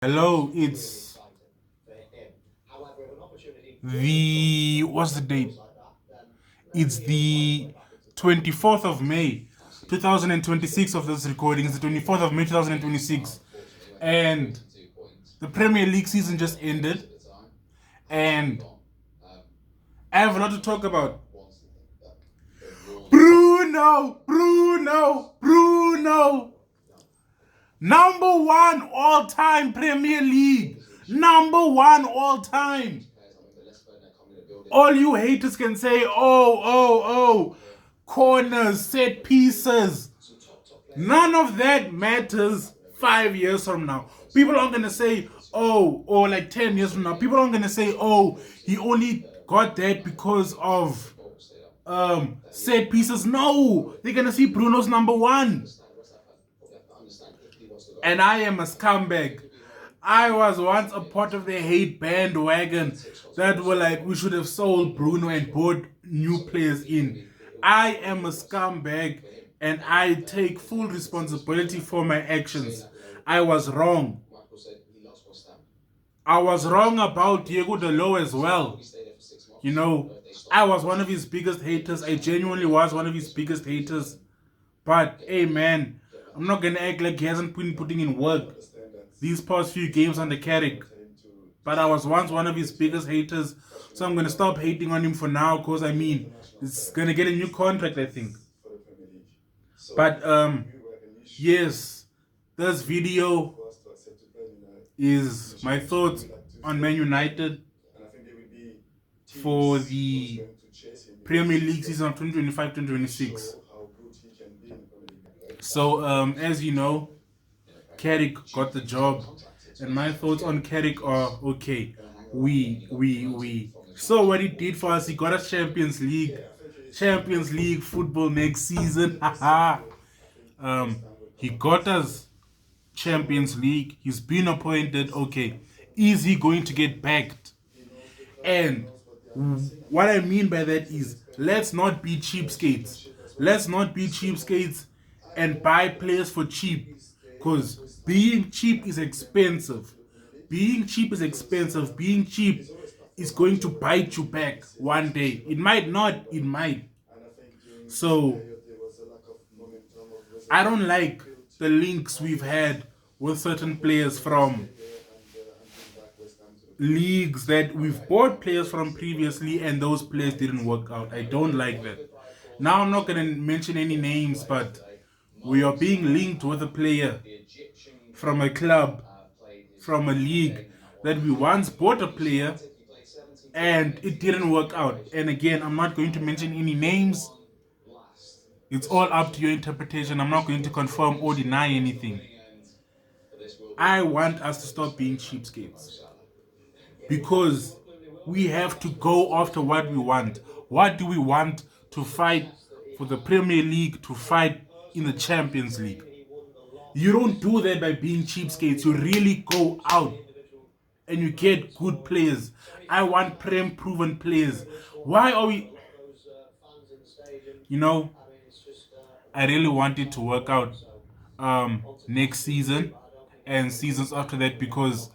Hello, it's what's the date? It's the 24th of May, 2026 of this recording. It's the 24th of May, 2026. And the Premier League season just ended. And I have a lot to talk about. Bruno! Number one all time Premier League. Number one all time. All you haters can say, corners, set pieces. None of that matters 5 years from now. People aren't going to say, or like 10 years from now. People aren't going to say, he only got that because of set pieces. No, they're going to see Bruno's number one. And I am a scumbag. I was once a part of the hate bandwagon that were like, we should have sold Bruno and bought new players in. I am a scumbag and I take full responsibility for my actions. I was wrong. I was wrong about Diego Dalot as well. You know, I was one of his biggest haters. I genuinely was one of his biggest haters. But, hey man, I'm not going to act like he hasn't been putting in work these past few games under Carrick. But I was once one of his biggest haters. So I'm going to stop hating on him for now. Because, I mean, it's going to get a new contract, I think. But, yes, this video is my thoughts on Man United for the Premier League season of 2025-2026. So, as you know, Carrick got the job, and my thoughts on Carrick are okay. We saw what he did for us. He got us Champions League football next season. He got us Champions League. He's been appointed. Okay, is he going to get backed? And what I mean by that is, let's not be cheapskates. Let's not be cheapskates and buy players for cheap. Because being cheap is expensive. Being cheap is expensive. Being cheap is going to bite you back one day. It might not, it might. So, I don't like the links we've had with certain players from leagues that we've bought players from previously and those players didn't work out. I don't like that. Now, I'm not going to mention any names, but we are being linked with a player from a club, from a league that we once bought a player and it didn't work out. And again, I'm not going to mention any names. It's all up to your interpretation. I'm not going to confirm or deny anything. I want us to stop being cheapskates because we have to go after what we want. What do we want? To fight for the Premier League, to fight in the Champions League. You don't do that by being cheapskates. You really go out and you get good players. I want proven players. Why are we... You know, I really want it to work out next season and seasons after that, because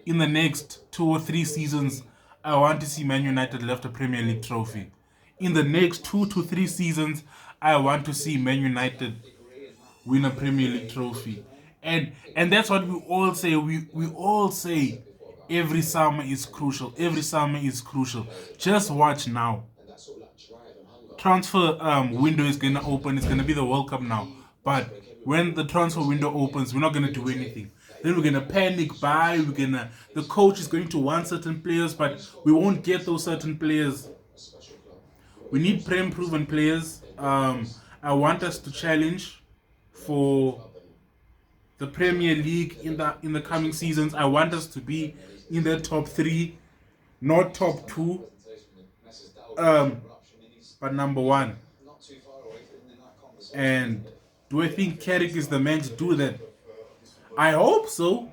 in the next 2 or 3 seasons, I want to see Man United lift a Premier League trophy. In the next 2 to 3 seasons, I want to see Man United win a Premier League trophy. And that's what we all say. We all say every summer is crucial. Every summer is crucial. Just watch now. Transfer window is going to open. It's going to be the World Cup now. But when the transfer window opens, we're not going to do anything. Then we're going to panic buy. The coach is going to want certain players, but we won't get those certain players. We need proven players. I want us to challenge for the Premier League in the coming seasons. I want us to be in the top 3, not top 2, but number 1. And do I think Carrick is the man to do that? I hope so,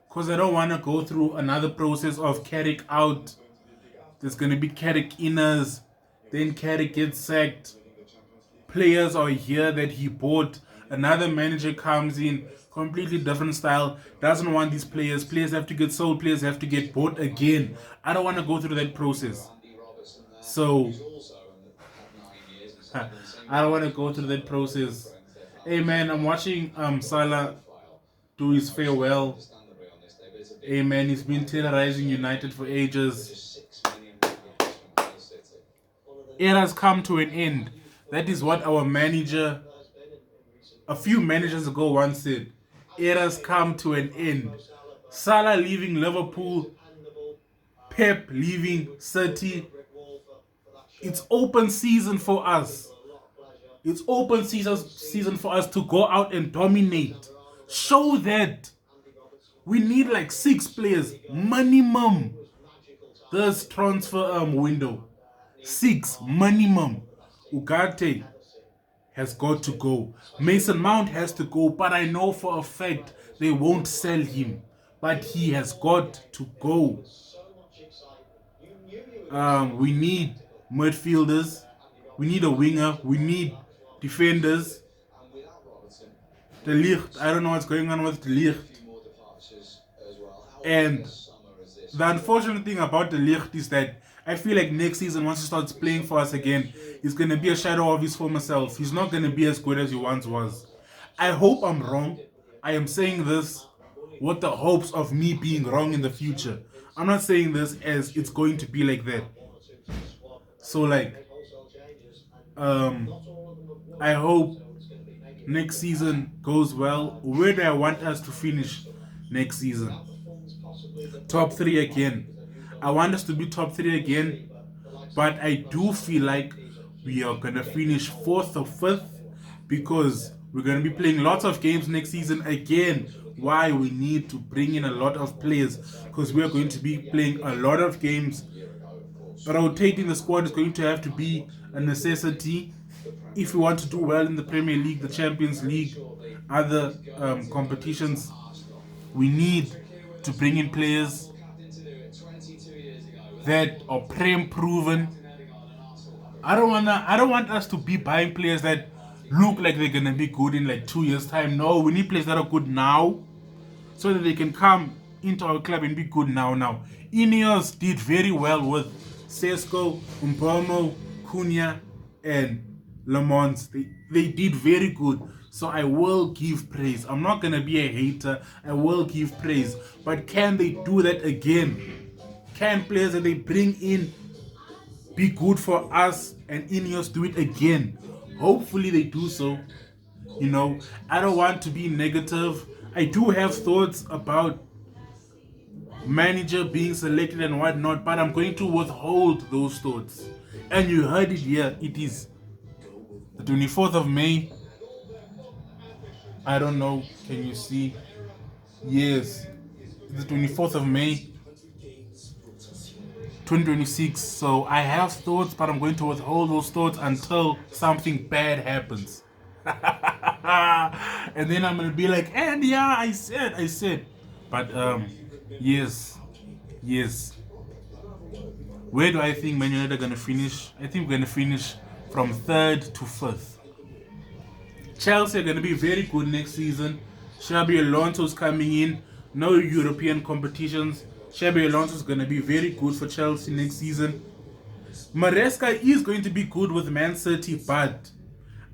because I don't want to go through another process of Carrick out. There's going to be Carrick inners, then Carrick gets sacked. Players are here that he bought. Another manager comes in, completely different style, doesn't want these players. Players have to get sold, players have to get bought again. I don't want to go through that process. So, I don't want to go through that process. Hey man, I'm watching Salah do his farewell. Hey man, he's been terrorizing United for ages. It has come to an end. That is what our manager, a few managers ago, once said. It has come to an end. Salah leaving Liverpool, Pep leaving City. It's open season for us. It's open season for us to go out and dominate. Show that we need like 6 players minimum this transfer window. 6 minimum. Ugarte has got to go. Mason Mount has to go, but I know for a fact they won't sell him. But he has got to go. We need midfielders. We need a winger. We need defenders. De Ligt. I don't know what's going on with De Ligt. And the unfortunate thing about De Ligt is that I feel like next season, once he starts playing for us again, he's going to be a shadow of his former self. He's not going to be as good as he once was. I hope I'm wrong. I am saying this with the hopes of me being wrong in the future. I'm not saying this as it's going to be like that. So like, I hope next season goes well. Where do I want us to finish next season? Top 3 again. I want us to be top 3 again, but I do feel like we are going to finish 4th or 5th because we're going to be playing lots of games next season again. Why we need to bring in a lot of players, because we are going to be playing a lot of games. Rotating the squad is going to have to be a necessity if we want to do well in the Premier League, the Champions League, other competitions. We need to bring in players that are prem proven. I don't want us to be buying players that look like they're gonna be good in like 2 years' time. No, we need players that are good now, so that they can come into our club and be good now. Ineos did very well with Sesko, Mbeumo, Cunha, and Le Mans. They did very good. So I will give praise. I'm not going to be a hater. I will give praise. But can they do that again? Can players that they bring in be good for us and Ineos do it again? Hopefully they do so. I don't want to be negative. I do have thoughts about manager being selected and whatnot, but I'm going to withhold those thoughts. And you heard it here. It is the 24th of May. I don't know. Can you see? Yes. It's the 24th of May, 2026. So I have thoughts, but I'm going to withhold those thoughts until something bad happens. And then I'm going to be like, and yeah, I said. But yes. Where do I think Man United are going to finish? I think we're going to finish from 3rd to 5th. Chelsea are going to be very good next season. Xabi Alonso's coming in. No European competitions. Xabi Alonso's going to be very good for Chelsea next season. Maresca is going to be good with Man City, but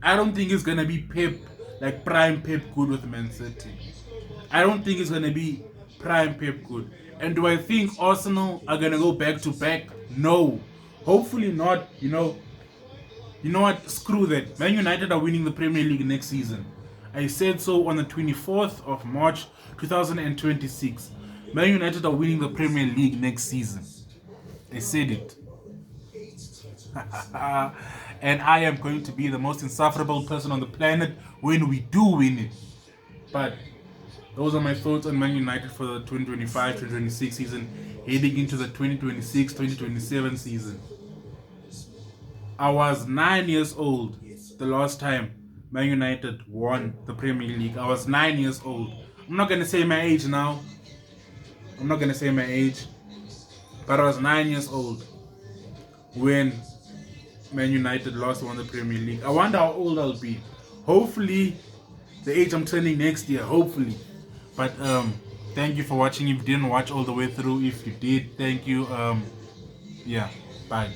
I don't think it's going to be Pep, like prime Pep good with Man City. I don't think it's going to be prime Pep good. And do I think Arsenal are going to go back to back? No. Hopefully not. You know what? Screw that. Man United are winning the Premier League next season. I said so on the 24th of March 2026. Man United are winning the Premier League next season. I said it. And I am going to be the most insufferable person on the planet when we do win it. But those are my thoughts on Man United for the 2025-2026 season, heading into the 2026-2027 season. I was 9 years old the last time Man United won the Premier League. I was 9 years old. I'm not going to say my age now. But I was 9 years old when Man United won the Premier League. I wonder how old I'll be. Hopefully the age I'm turning next year, hopefully. But thank you for watching. If you didn't watch all the way through, if you did, thank you. Yeah, bye.